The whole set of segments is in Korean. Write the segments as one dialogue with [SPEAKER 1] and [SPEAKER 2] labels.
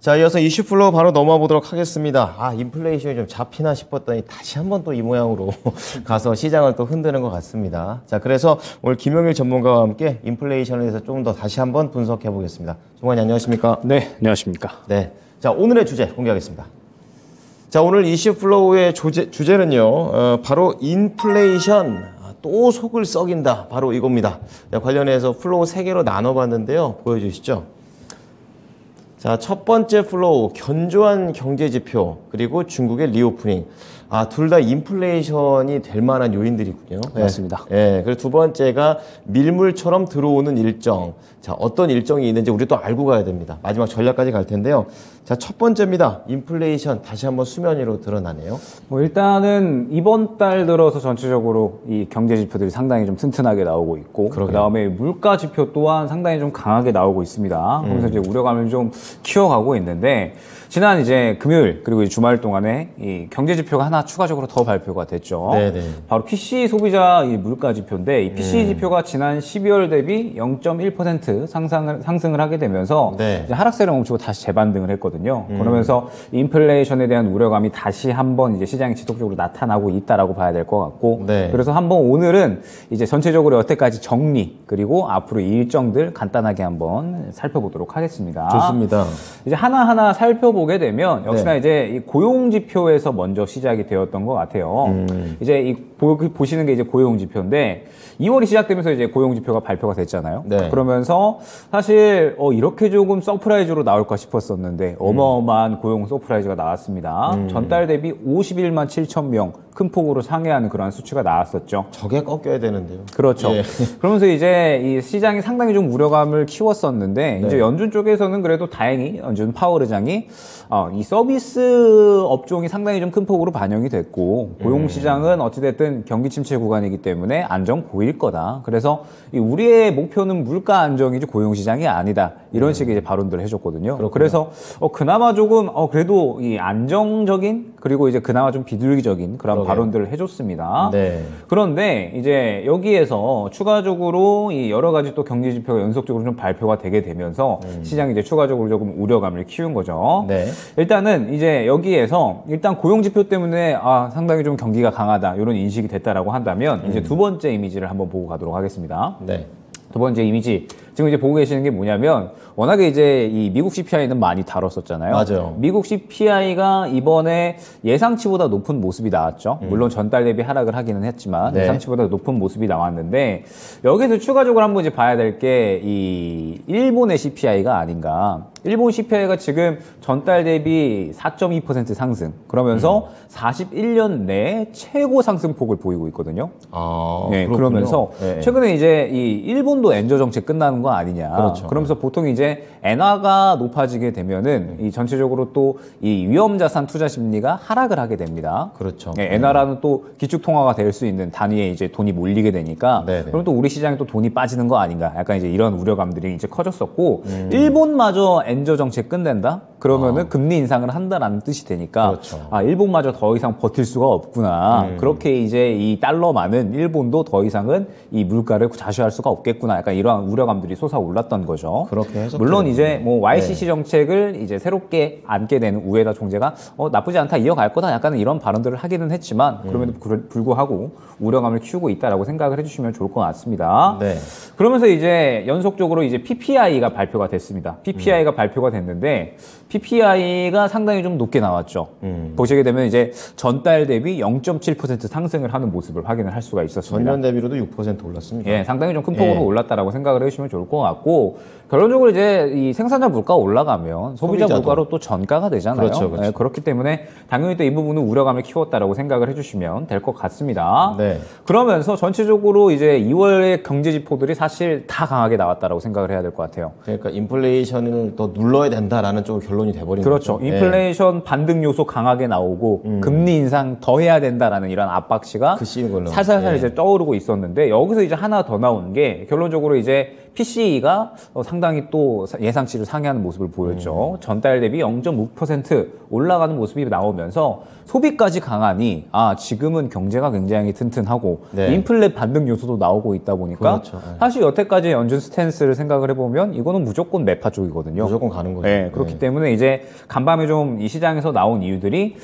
[SPEAKER 1] 자, 이어서 이슈플로 바로 넘어가 보도록 하겠습니다. 인플레이션이 좀 잡히나 싶었더니 다시 한번 또 이 모양으로 가서 시장을 또 흔드는 것 같습니다. 자, 그래서 오늘 김영일 전문가와 함께 인플레이션에 대해서 조금 더 다시 한번 분석해 보겠습니다. 정관님 안녕하십니까?
[SPEAKER 2] 네, 안녕하십니까?
[SPEAKER 1] 네. 자, 오늘의 주제 공개하겠습니다. 자, 오늘 이슈플로우의 주제는요, 바로 인플레이션, 또 속을 썩인다. 바로 이겁니다. 자, 관련해서 플로우 3개로 나눠봤는데요. 보여주시죠. 자, 첫 번째 플로우, 견조한 경제 지표, 그리고 중국의 리오프닝. 둘 다 인플레이션이 될 만한 요인들이군요.
[SPEAKER 2] 맞습니다.
[SPEAKER 1] 네. 그리고 두 번째가 밀물처럼 들어오는 일정. 자, 어떤 일정이 있는지 우리 또 알고 가야 됩니다. 마지막 전략까지 갈 텐데요. 자, 첫 번째입니다. 인플레이션 다시 한번 수면 위로 드러나네요.
[SPEAKER 2] 일단은 이번 달 들어서 전체적으로 이 경제 지표들이 상당히 좀 튼튼하게 나오고 있고, 그다음에 물가 지표 또한 상당히 좀 강하게 나오고 있습니다. 그래서 이제 우려감을 좀 키워가고 있는데, 지난 이제 금요일 그리고 이제 주말 동안에 이 경제 지표가 하나 추가적으로 더 발표가 됐죠.
[SPEAKER 1] 네네.
[SPEAKER 2] 바로 PC 소비자 이 물가 지표인데, 이 PC 지표가 지난 12월 대비 0.1% 상승을 하게 되면서 이제 하락세를 멈추고 다시 재반등을 했거든요. 그러면서 인플레이션에 대한 우려감이 다시 한번 이제 시장에 지속적으로 나타나고 있다라고 봐야 될 것 같고, 그래서 한번 오늘은 이제 전체적으로 여태까지 정리 그리고 앞으로 일정들 간단하게 한번 살펴보도록 하겠습니다.
[SPEAKER 1] 좋습니다.
[SPEAKER 2] 이제 하나하나 살펴보게 되면 역시나 이제 이 고용 지표에서 먼저 시작이 되었던 것 같아요. 이제 이 보시는 게 이제 고용 지표인데 2월이 시작되면서 이제 고용 지표가 발표가 됐잖아요. 그러면서 사실 이렇게 조금 서프라이즈로 나올까 싶었었는데 어마어마한 고용 서프라이즈가 나왔습니다. 전달 대비 51만 7천 명 큰 폭으로 상회하는 그러한 수치가 나왔었죠.
[SPEAKER 1] 저게 꺾여야 되는데요.
[SPEAKER 2] 그렇죠. 그러면서 이제 이 시장이 상당히 좀 우려감을 키웠었는데 이제 연준 쪽에서는 그래도 다행히 연준 파월 의장이 이 서비스 업종이 상당히 좀 큰 폭으로 반영이 됐고 고용 시장은 어찌됐든 경기 침체 구간이기 때문에 안정 보일 거다. 그래서 우리의 목표는 물가 안정이지 고용 시장이 아니다. 이런 식의 이제 발언들을 해줬거든요. 그렇구나. 그래서 그나마 조금 그래도 이 안정적인 그리고 이제 그나마 좀 비둘기적인 그런 발언들을 해줬습니다. 그런데 이제 여기에서 추가적으로 이 여러 가지 또 경제 지표가 연속적으로 좀 발표가 되게 되면서 시장이 이제 추가적으로 조금 우려감을 키운 거죠. 일단은 이제 여기에서 일단 고용 지표 때문에 상당히 좀 경기가 강하다 이런 인식이 됐다라고 한다면 이제 두 번째 이미지를 한번 보고 가도록 하겠습니다. 두 번째 이미지. 지금 이제 보고 계시는 게 뭐냐면 워낙에 이제 이 미국 CPI는 많이 다뤘었잖아요.
[SPEAKER 1] 맞아요.
[SPEAKER 2] 미국 CPI가 이번에 예상치보다 높은 모습이 나왔죠. 물론 전달 대비 하락을 하기는 했지만 예상치보다 높은 모습이 나왔는데 여기서 추가적으로 한번 이제 봐야 될 게 이 일본의 CPI가 아닌가. 일본 CPI가 지금 전달 대비 4.2% 상승. 그러면서 41년 내 최고 상승폭을 보이고 있거든요. 그러면서 최근에 이제 이 일본도 엔저 정책 끝나는 거 아니냐. 그러면서 보통 이제 엔화가 높아지게 되면은 이 전체적으로 또 이 위험자산 투자 심리가 하락을 하게 됩니다. 엔화라는 또 기축통화가 될 수 있는 단위에 이제 돈이 몰리게 되니까 그럼 또 우리 시장에 또 돈이 빠지는 거 아닌가. 약간 이제 이런 우려감들이 이제 커졌었고 일본마저 엔저 정책 끝낸다? 그러면은 금리 인상을 한다라는 뜻이 되니까 일본마저 더 이상 버틸 수가 없구나. 그렇게 이제 이 달러만은 일본도 더 이상은 이 물가를 자시할 수가 없겠구나. 약간 이러한 우려감들이 솟아올랐던 거죠. 물론 이제 뭐 YCC 정책을 이제 새롭게 안게 되는 우에다 총재가 나쁘지 않다, 이어갈 거다. 약간 이런 발언들을 하기는 했지만 그럼에도 불구하고 우려감을 키우고 있다라고 생각을 해주시면 좋을 것 같습니다. 그러면서 이제 연속적으로 이제 PPI가 발표가 됐습니다. PPI가 발표가 됐는데 PPI가 상당히 좀 높게 나왔죠. 보시게 되면 이제 전달 대비 0.7% 상승을 하는 모습을 확인을 할 수가 있었습니다.
[SPEAKER 1] 전년 대비로도 6% 올랐습니다.
[SPEAKER 2] 상당히 좀 큰 폭으로 올랐다라고 생각을 해주시면 좋을 것 같고 결론적으로 이제 이 생산자 물가가 올라가면 소비자 물가로 또 전가가 되잖아요. 그렇기 때문에 당연히 또 이 부분은 우려감을 키웠다라고 생각을 해주시면 될 것 같습니다. 그러면서 전체적으로 이제 2월의 경제 지표들이 사실 다 강하게 나왔다라고 생각을 해야 될 것 같아요.
[SPEAKER 1] 그러니까 인플레이션을 더 눌러야 된다라는 쪽 결론이 돼버린 거죠.
[SPEAKER 2] 인플레이션 반등 요소 강하게 나오고 금리 인상 더 해야 된다라는 이런 압박시가 살살살 이제 떠오르고 있었는데 여기서 이제 하나 더 나온 게 결론적으로 이제 PCE가 상당히 또 예상치를 상회하는 모습을 보였죠. 전달 대비 0.5% 올라가는 모습이 나오면서 소비까지 강하니 지금은 경제가 굉장히 튼튼하고
[SPEAKER 1] 네.
[SPEAKER 2] 인플레 반등 요소도 나오고 있다 보니까
[SPEAKER 1] 그렇죠.
[SPEAKER 2] 사실 여태까지 연준 스탠스를 생각을 해보면 이거는 무조건 매파 쪽이거든요.
[SPEAKER 1] 무조건 가는 거죠.
[SPEAKER 2] 네, 그렇기 때문에 이제 간밤에 좀 이 시장에서 나온 이유들이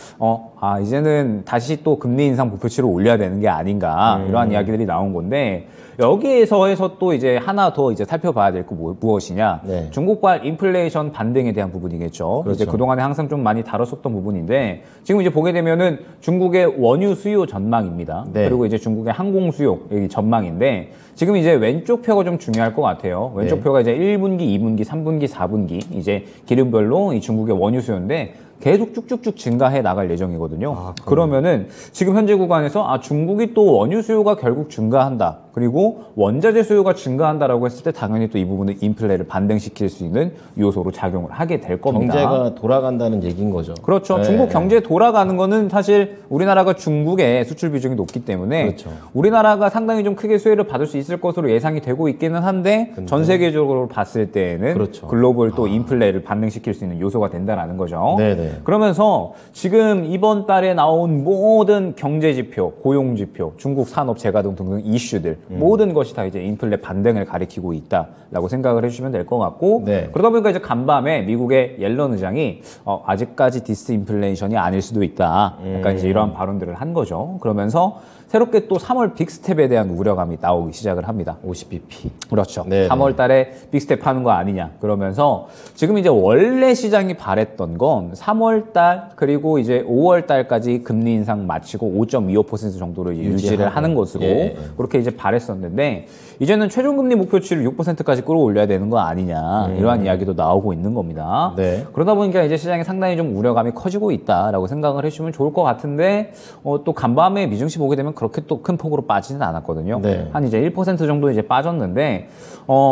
[SPEAKER 2] 이제는 다시 또 금리 인상 목표치를 올려야 되는 게 아닌가 이러한 이야기들이 나온 건데 여기에서 해서 또 이제 하나 더 이제 살펴봐야 될 거 무엇이냐?
[SPEAKER 1] 네.
[SPEAKER 2] 중국발 인플레이션 반등에 대한 부분이겠죠.
[SPEAKER 1] 그렇죠.
[SPEAKER 2] 이제 그동안에 항상 좀 많이 다뤘었던 부분인데 지금 이제 보게 되면은 중국의 원유 수요 전망입니다.
[SPEAKER 1] 네.
[SPEAKER 2] 그리고 이제 중국의 항공 수요 여기 전망인데 지금 이제 왼쪽 표가 좀 중요할 것 같아요. 왼쪽
[SPEAKER 1] 네.
[SPEAKER 2] 표가 이제 1분기, 2분기, 3분기, 4분기 이제 기름별로 이 중국의 원유 수요인데 계속 쭉쭉쭉 증가해 나갈 예정이거든요. 그러면은 지금 현재 구간에서 중국이 또 원유 수요가 결국 증가한다. 그리고 원자재 수요가 증가한다라고 했을 때 당연히 또 이 부분은 인플레를 반등시킬 수 있는 요소로 작용을 하게 될 겁니다.
[SPEAKER 1] 경제가 돌아간다는 얘기인 거죠.
[SPEAKER 2] 그렇죠.
[SPEAKER 1] 네.
[SPEAKER 2] 중국 경제 돌아가는 거는 사실 우리나라가 중국의 수출 비중이 높기 때문에
[SPEAKER 1] 그렇죠.
[SPEAKER 2] 우리나라가 상당히 좀 크게 수혜를 받을 수 있을 것으로 예상이 되고 있기는 한데 전 세계적으로 봤을 때에는
[SPEAKER 1] 그렇죠.
[SPEAKER 2] 글로벌 또 인플레를 반등시킬 수 있는 요소가 된다라는 거죠.
[SPEAKER 1] 네네.
[SPEAKER 2] 그러면서 지금 이번 달에 나온 모든 경제 지표, 고용 지표, 중국 산업 재가동 등등 이슈들 모든 것이 다 이제 인플레 반등을 가리키고 있다라고 생각을 해주시면 될 것 같고
[SPEAKER 1] 네.
[SPEAKER 2] 그러다 보니까 이제 간밤에 미국의 옐런 의장이 아직까지 디스인플레이션이 아닐 수도 있다. 약간 이제 이러한 발언들을 한 거죠. 그러면서 새롭게 또 3월 빅스텝에 대한 우려감이 나오기 시작을 합니다.
[SPEAKER 1] 50bp.
[SPEAKER 2] 그렇죠.
[SPEAKER 1] 네네.
[SPEAKER 2] 3월 달에 빅스텝 하는 거 아니냐. 그러면서 지금 이제 원래 시장이 바랬던 건 3월 달 그리고 이제 5월 달까지 금리 인상 마치고 5.25% 정도로 이제 유지를 하는 것으로
[SPEAKER 1] 예.
[SPEAKER 2] 그렇게 이제 바랬었는데 이제는 최종 금리 목표치를 6%까지 끌어올려야 되는 거 아니냐. 이러한 이야기도 나오고 있는 겁니다.
[SPEAKER 1] 네.
[SPEAKER 2] 그러다 보니까 이제 시장이 상당히 좀 우려감이 커지고 있다라고 생각을 해주시면 좋을 것 같은데 또 간밤에 미증시 보게 되면 그렇게 또 큰 폭으로 빠지는 않았거든요.
[SPEAKER 1] 네.
[SPEAKER 2] 한 이제 1% 정도 이제 빠졌는데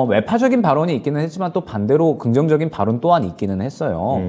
[SPEAKER 2] 외파적인 발언이 있기는 했지만 또 반대로 긍정적인 발언 또한 있기는 했어요.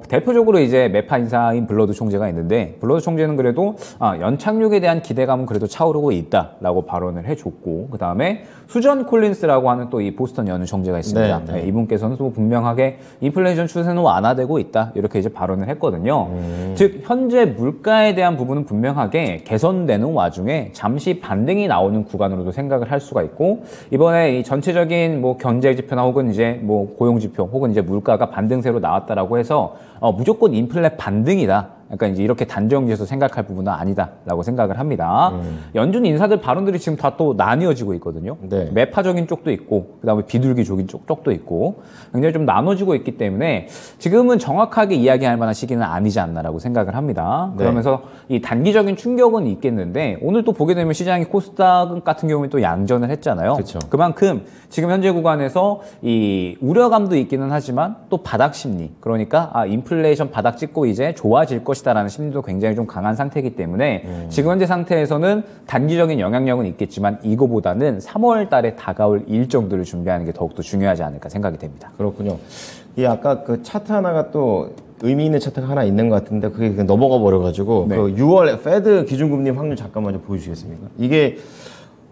[SPEAKER 2] 대표적으로 이제 매파 인사인 블러드 총재가 있는데 블러드 총재는 그래도 연착륙에 대한 기대감은 그래도 차오르고 있다라고 발언을 해줬고 그 다음에 수전 콜린스라고 하는 또 이 보스턴 연은 총재가 있습니다.
[SPEAKER 1] 네, 네.
[SPEAKER 2] 이분께서는 또 분명하게 인플레이션 추세는 완화되고 있다 이렇게 이제 발언을 했거든요. 즉 현재 물가에 대한 부분은 분명하게 개선되는 와중에 잠시 반등이 나오는 구간으로도 생각을 할 수가 있고 이번에 이 전체적인 뭐 경제 지표나 혹은 이제 뭐 고용 지표 혹은 이제 물가가 반등세로 나왔다라고 해서 무조건 인플레 반등이다. 그러니까 이제 이렇게 단정지어서 생각할 부분은 아니다라고 생각을 합니다. 연준 인사들 발언들이 지금 다 또 나뉘어지고 있거든요.
[SPEAKER 1] 네.
[SPEAKER 2] 매파적인 쪽도 있고 그다음에 비둘기적인 쪽도 있고 굉장히 좀 나눠지고 있기 때문에 지금은 정확하게 이야기할 만한 시기는 아니지 않나라고 생각을 합니다.
[SPEAKER 1] 네.
[SPEAKER 2] 그러면서 이 단기적인 충격은 있겠는데 오늘 또 보게 되면 시장이 코스닥 같은 경우에 또 양전을 했잖아요.
[SPEAKER 1] 그렇죠.
[SPEAKER 2] 그만큼 지금 현재 구간에서 이 우려감도 있기는 하지만 또 바닥 심리 그러니까 인플레이션 바닥 찍고 이제 좋아질 것이다라는 심리도 굉장히 좀 강한 상태이기 때문에 지금 현재 상태에서는 단기적인 영향력은 있겠지만 이거보다는 3월 달에 다가올 일정들을 준비하는 게 더욱더 중요하지 않을까 생각이 됩니다.
[SPEAKER 1] 그렇군요. 이 아까 그 차트 하나가 또 의미 있는 차트가 하나 있는 것 같은데 그게 그냥 넘어가 버려가지고
[SPEAKER 2] 네.
[SPEAKER 1] 그 6월 페드 기준금리 확률 잠깐만 좀 보여주시겠습니까? 이게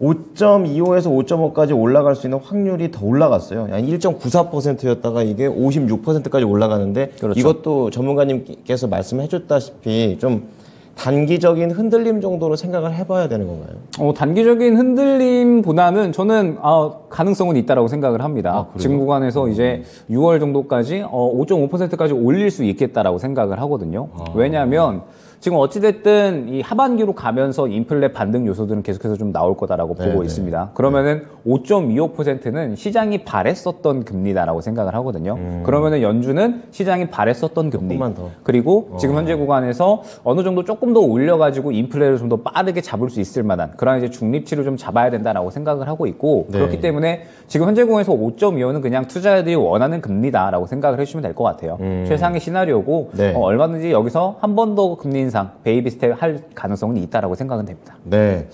[SPEAKER 1] 5.25에서 5.5까지 올라갈 수 있는 확률이 더 올라갔어요. 1.94%였다가 이게 56%까지 올라가는데
[SPEAKER 2] 그렇죠.
[SPEAKER 1] 이것도 전문가님께서 말씀해 줬다시피 좀 단기적인 흔들림 정도로 생각을 해봐야 되는 건가요?
[SPEAKER 2] 단기적인 흔들림보다는 저는 가능성은 있다라고 생각을 합니다.
[SPEAKER 1] 그래요?
[SPEAKER 2] 지금 구간에서 이제 6월 정도까지 5.5%까지 올릴 수 있겠다라고 생각을 하거든요. 왜냐하면 지금 어찌됐든 이 하반기로 가면서 인플레 반등 요소들은 계속해서 좀 나올 거다라고 보고
[SPEAKER 1] 네네.
[SPEAKER 2] 있습니다. 그러면은 5.25%는 시장이 바랬었던 금리다라고 생각을 하거든요. 그러면은 연준은 시장이 바랬었던 금리.
[SPEAKER 1] 조금만 더.
[SPEAKER 2] 그리고 지금 현재 구간에서 어느 정도 조금 더 올려가지고 인플레를 좀 더 빠르게 잡을 수 있을 만한 그런 이제 중립치를 좀 잡아야 된다라고 생각을 하고 있고
[SPEAKER 1] 네.
[SPEAKER 2] 그렇기 때문에 지금 현재 구간에서 5.25는 그냥 투자자들이 원하는 금리다라고 생각을 해주시면 될 것 같아요. 최상의 시나리오고
[SPEAKER 1] 네.
[SPEAKER 2] 얼마든지 여기서 한 번 더 금리 인상, 베이비 스텝 할 가능성은 있다라고 생각은 됩니다.
[SPEAKER 1] 네.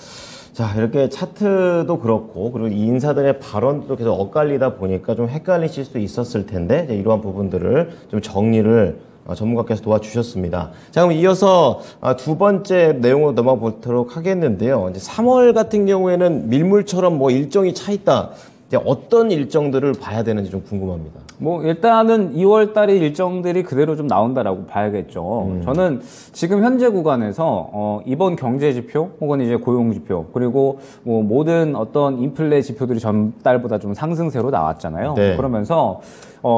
[SPEAKER 1] 자, 이렇게 차트도 그렇고, 그리고 이 인사들의 발언도 계속 엇갈리다 보니까 좀 헷갈리실 수도 있었을 텐데, 이제 이러한 부분들을 좀 정리를 전문가께서 도와주셨습니다. 자, 그럼 이어서 두 번째 내용으로 넘어가 보도록 하겠는데요. 이제 3월 같은 경우에는 밀물처럼 뭐 일정이 차 있다. 이제 어떤 일정들을 봐야 되는지 좀 궁금합니다.
[SPEAKER 2] 뭐 일단은 2월 달의 일정들이 그대로 좀 나온다라고 봐야겠죠. 저는 지금 현재 구간에서 이번 경제 지표 혹은 이제 고용 지표 그리고 뭐 모든 어떤 인플레 지표들이 전달보다 좀 상승세로 나왔잖아요.
[SPEAKER 1] 네.
[SPEAKER 2] 그러면서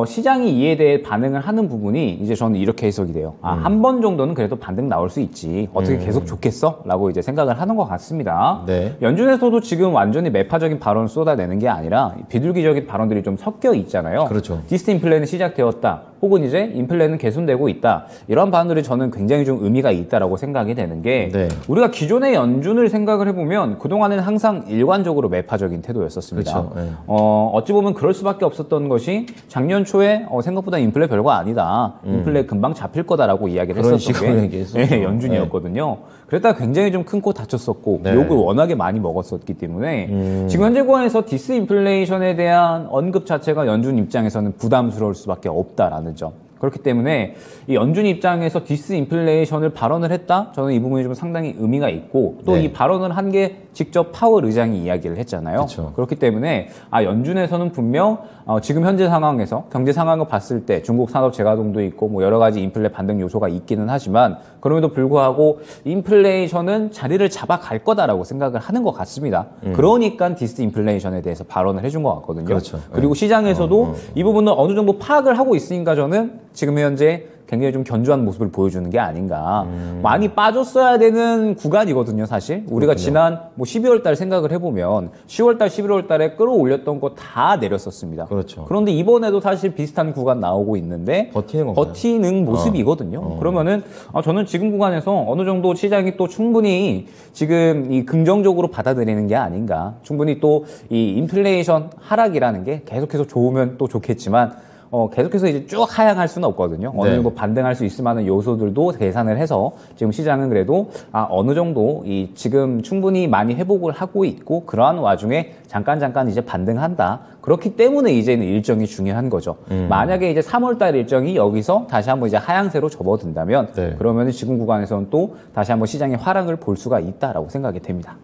[SPEAKER 2] 시장이 이에 대해 반응을 하는 부분이 이제 저는 이렇게 해석이 돼요. 한 번 정도는 그래도 반등 나올 수 있지. 어떻게 계속 좋겠어? 라고 이제 생각을 하는 것 같습니다.
[SPEAKER 1] 네.
[SPEAKER 2] 연준에서도 지금 완전히 매파적인 발언을 쏟아내는 게 아니라 비둘기적인 발언들이 좀 섞여 있잖아요.
[SPEAKER 1] 그렇죠.
[SPEAKER 2] 디스인플레는 시작되었다. 혹은 이제 인플레는 개선되고 있다. 이런 발언들이 저는 굉장히 좀 의미가 있다라고 생각이 되는 게
[SPEAKER 1] 네.
[SPEAKER 2] 우리가 기존의 연준을 생각을 해보면 그동안에는 항상 일관적으로 매파적인 태도였었습니다.
[SPEAKER 1] 그렇죠. 네.
[SPEAKER 2] 어찌 보면 그럴 수밖에 없었던 것이 작년 초에 생각보다 인플레 별거 아니다. 인플레 금방 잡힐 거다라고 이야기를
[SPEAKER 1] 그런
[SPEAKER 2] 했었던
[SPEAKER 1] 식으로
[SPEAKER 2] 게
[SPEAKER 1] 얘기했었죠.
[SPEAKER 2] 연준이었거든요. 그랬다가 굉장히 좀 큰 코 다쳤었고
[SPEAKER 1] 네.
[SPEAKER 2] 욕을 워낙에 많이 먹었었기 때문에 지금 현재 구간에서 디스인플레이션에 대한 언급 자체가 연준 입장에서는 부담스러울 수밖에 없다라는 점. 그렇기 때문에 이 연준 입장에서 디스인플레이션을 발언을 했다? 저는 이 부분이 좀 상당히 의미가 있고 또 이
[SPEAKER 1] 네.
[SPEAKER 2] 발언을 한 게 직접 파월 의장이 이야기를 했잖아요.
[SPEAKER 1] 그쵸.
[SPEAKER 2] 그렇기 때문에 연준에서는 분명 지금 현재 상황에서 경제 상황을 봤을 때 중국 산업 재가동도 있고 뭐 여러 가지 인플레 반등 요소가 있기는 하지만 그럼에도 불구하고 인플레이션은 자리를 잡아갈 거다라고 생각을 하는 것 같습니다. 그러니까 디스인플레이션에 대해서 발언을 해준 것 같거든요.
[SPEAKER 1] 그렇죠.
[SPEAKER 2] 그리고 시장에서도 이 부분을 어느 정도 파악을 하고 있으니까 저는 지금 현재 굉장히 좀 견조한 모습을 보여주는 게 아닌가. 많이 빠졌어야 되는 구간이거든요, 사실. 우리가 지난 뭐 12월 달 생각을 해보면 10월 달, 11월 달에 끌어올렸던 거 다 내렸었습니다.
[SPEAKER 1] 그렇죠.
[SPEAKER 2] 그런데 이번에도 사실 비슷한 구간 나오고 있는데
[SPEAKER 1] 버티는 건가요?
[SPEAKER 2] 버티는 모습이거든요. 그러면은 저는 지금 구간에서 어느 정도 시장이 또 충분히 지금 이 긍정적으로 받아들이는 게 아닌가. 충분히 또 이 인플레이션 하락이라는 게 계속해서 좋으면 또 좋겠지만 계속해서 이제 쭉 하향할 수는 없거든요. 어느
[SPEAKER 1] 네.
[SPEAKER 2] 정도 반등할 수 있을 만한 요소들도 계산을 해서 지금 시장은 그래도 어느 정도 지금 충분히 많이 회복을 하고 있고 그러한 와중에 잠깐 이제 반등한다. 그렇기 때문에 이제는 일정이 중요한 거죠. 만약에 이제 3월달 일정이 여기서 다시 한번 이제 하향세로 접어든다면
[SPEAKER 1] 네.
[SPEAKER 2] 그러면 지금 구간에서는 또 다시 한번 시장의 하락을 볼 수가 있다라고 생각이 됩니다.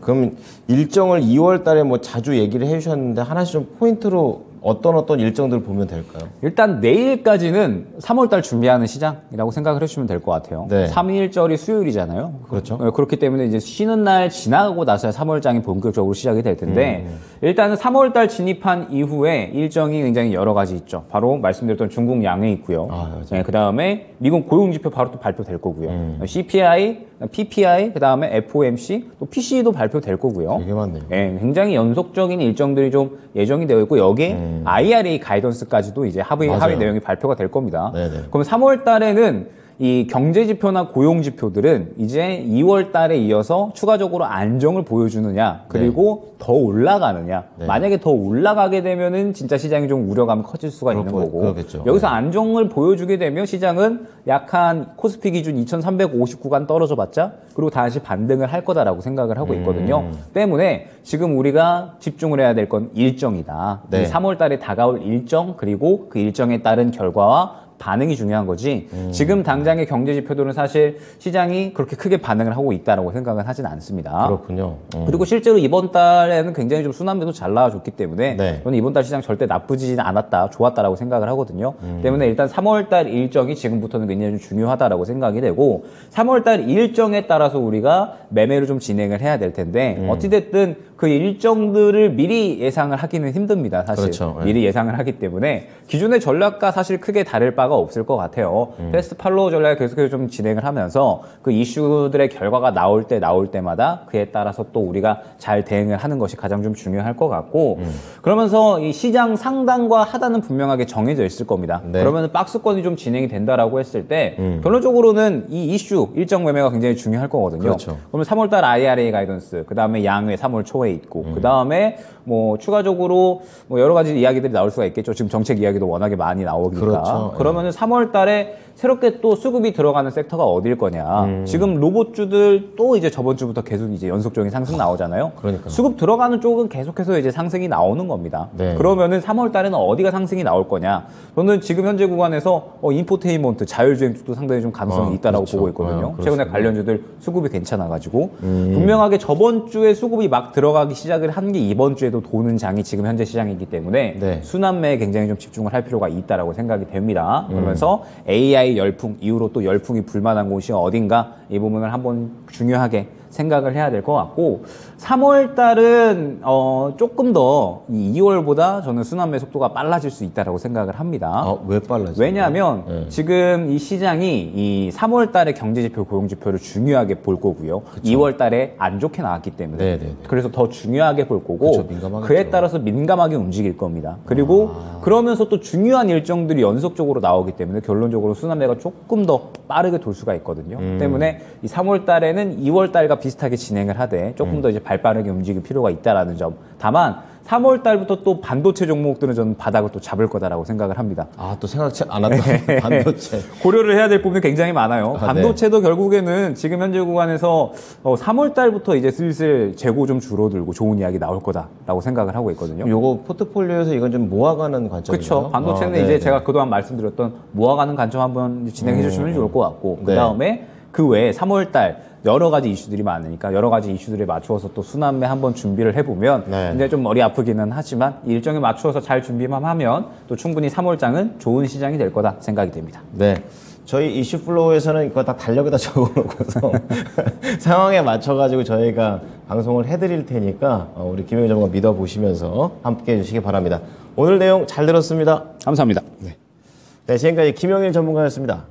[SPEAKER 1] 그럼 일정을 2월 달에 뭐 자주 얘기를 해주셨는데 하나씩 좀 포인트로 어떤 일정들을 보면 될까요?
[SPEAKER 2] 일단 내일까지는 3월달 준비하는 시장이라고 생각을 해주시면 될 것 같아요.
[SPEAKER 1] 네.
[SPEAKER 2] 3일절이 수요일이잖아요.
[SPEAKER 1] 그렇죠.
[SPEAKER 2] 그렇기 때문에 이제 쉬는 날 지나고 나서야 3월장이 본격적으로 시작이 될 텐데 일단은 3월달 진입한 이후에 일정이 굉장히 여러 가지 있죠. 바로 말씀드렸던 중국 양회 있고요.
[SPEAKER 1] 맞아요.
[SPEAKER 2] 그 다음에 미국 고용지표 바로 또 발표될 거고요. CPI, PPI, 그 다음에 FOMC, 또 PCE도 발표될 거고요.
[SPEAKER 1] 되게 많네요.
[SPEAKER 2] 예, 굉장히 연속적인 일정들이 좀 예정이 되어 있고 여기에 IRA 가이던스까지도 이제 합의 내용이 발표가 될 겁니다.
[SPEAKER 1] 네네.
[SPEAKER 2] 그럼 3월 달에는 이 경제 지표나 고용 지표들은 이제 2월 달에 이어서 추가적으로 안정을 보여주느냐 그리고 더 올라가느냐. 만약에 더 올라가게 되면은 진짜 시장이 좀 우려감이 커질 수가 있는 거고
[SPEAKER 1] 그렇겠죠.
[SPEAKER 2] 여기서 안정을 보여주게 되면 시장은 약한 코스피 기준 2359간 떨어져 봤자 그리고 다시 반등을 할 거다라고 생각을 하고 있거든요. 때문에 지금 우리가 집중을 해야 될 건 일정이다.
[SPEAKER 1] 네.
[SPEAKER 2] 이 3월 달에 다가올 일정 그리고 그 일정에 따른 결과와 반응이 중요한 거지 지금 당장의 경제 지표들은 사실 시장이 그렇게 크게 반응을 하고 있다라고 생각은 하진 않습니다.
[SPEAKER 1] 그렇군요.
[SPEAKER 2] 그리고 실제로 이번 달에는 굉장히 좀 순환매도 잘 나와줬기 때문에
[SPEAKER 1] 네.
[SPEAKER 2] 저는 이번 달 시장 절대 나쁘지는 않았다, 좋았다라고 생각을 하거든요. 때문에 일단 3월 달 일정이 지금부터는 굉장히 좀 중요하다라고 생각이 되고 3월 달 일정에 따라서 우리가 매매를 좀 진행을 해야 될 텐데 어찌됐든 그 일정들을 미리 예상을 하기는 힘듭니다. 사실
[SPEAKER 1] 그렇죠.
[SPEAKER 2] 미리 예상을 하기 때문에 기존의 전략과 사실 크게 다를 바가 없을 것 같아요. 패스트 팔로우 전략을 계속해서 좀 진행을 하면서 그 이슈들의 결과가 나올 때마다 그에 따라서 또 우리가 잘 대응을 하는 것이 가장 좀 중요할 것 같고 그러면서 이 시장 상단과 하단은 분명하게 정해져 있을 겁니다.
[SPEAKER 1] 네.
[SPEAKER 2] 그러면 박스권이 좀 진행이 된다라고 했을 때 결론적으로는 이 이슈 일정 매매가 굉장히 중요할 거거든요.
[SPEAKER 1] 그렇죠.
[SPEAKER 2] 그러면 3월달 IRA 가이던스, 그 다음에 양회 3월 초에 있고, 그 다음에 뭐 추가적으로 뭐 여러 가지 이야기들이 나올 수가 있겠죠. 지금 정책 이야기도 워낙에 많이 나오니까.
[SPEAKER 1] 그렇죠.
[SPEAKER 2] 그러면 그러면은 3월 달에 새롭게 또 수급이 들어가는 섹터가 어딜 거냐. 지금 로봇주들 또 이제 저번 주부터 계속 이제 연속적인 상승 나오잖아요.
[SPEAKER 1] 그러니까요.
[SPEAKER 2] 수급 들어가는 쪽은 계속해서 이제 상승이 나오는 겁니다.
[SPEAKER 1] 네.
[SPEAKER 2] 그러면은 3월 달에는 어디가 상승이 나올 거냐. 저는 지금 현재 구간에서 인포테인먼트, 자율주행 쪽도 상당히 좀 가능성이 있다라고
[SPEAKER 1] 그렇죠.
[SPEAKER 2] 보고 있거든요. 최근에 관련주들 수급이 괜찮아가지고 분명하게 저번 주에 수급이 막 들어가기 시작을 한 게 이번 주에도 도는 장이 지금 현재 시장이기 때문에
[SPEAKER 1] 네.
[SPEAKER 2] 순환매에 굉장히 좀 집중을 할 필요가 있다라고 생각이 됩니다. 그러면서 AI 열풍 이후로 또 열풍이 불만한 곳이 어딘가 이 부분을 한번 중요하게 생각을 해야 될 것 같고 3월 달은 조금 더 이 2월보다 저는 순환매 속도가 빨라질 수 있다라고 생각을 합니다.
[SPEAKER 1] 아, 왜 빨라져요?
[SPEAKER 2] 왜냐하면 지금 이 시장이 이 3월 달에 경제지표, 고용지표를 중요하게 볼 거고요. 2월 달에 안 좋게 나왔기 때문에
[SPEAKER 1] 네네.
[SPEAKER 2] 그래서 더 중요하게 볼 거고
[SPEAKER 1] 그쵸, 민감하겠죠.
[SPEAKER 2] 그에 따라서 민감하게 움직일 겁니다. 그리고 그러면서 또 중요한 일정들이 연속적으로 나오기 때문에 결론적으로 순환매가 조금 더 빠르게 돌 수가 있거든요. 때문에 이 3월 달에는 2월 달과 비슷하게 진행을 하되 조금 더 이제 발빠르게 움직일 필요가 있다라는 점. 다만 3월 달부터 또 반도체 종목들은 저는 바닥을 또 잡을 거다라고 생각을 합니다.
[SPEAKER 1] 아, 또 생각지 않았던 반도체.
[SPEAKER 2] 고려를 해야 될 부분이 굉장히 많아요.
[SPEAKER 1] 아,
[SPEAKER 2] 반도체도 결국에는 지금 현재 구간에서 3월 달부터 이제 슬슬 재고 좀 줄어들고 좋은 이야기 나올 거다라고 생각을 하고 있거든요.
[SPEAKER 1] 요거 포트폴리오에서 이건 좀 모아가는 관점이에요.
[SPEAKER 2] 그렇죠. 반도체는 이제 제가 그동안 말씀드렸던 모아가는 관점 한번 진행해 주시면 좋을 것 같고 그 다음에 그 외에 3월 달 여러 가지 이슈들이 많으니까 여러 가지 이슈들에 맞추어서 또 순환매 한번 준비를 해보면 이제 좀 머리 아프기는 하지만 일정에 맞추어서 잘 준비만 하면 또 충분히 3월장은 좋은 시장이 될 거다 생각이 됩니다.
[SPEAKER 1] 네. 저희 이슈 플로우에서는 이거 다 달력에다 적어놓고서 상황에 맞춰가지고 저희가 방송을 해드릴 테니까 우리 김영일 전문가 믿어보시면서 함께 해주시기 바랍니다. 오늘 내용 잘 들었습니다.
[SPEAKER 2] 감사합니다.
[SPEAKER 1] 네, 지금까지 김영일 전문가였습니다.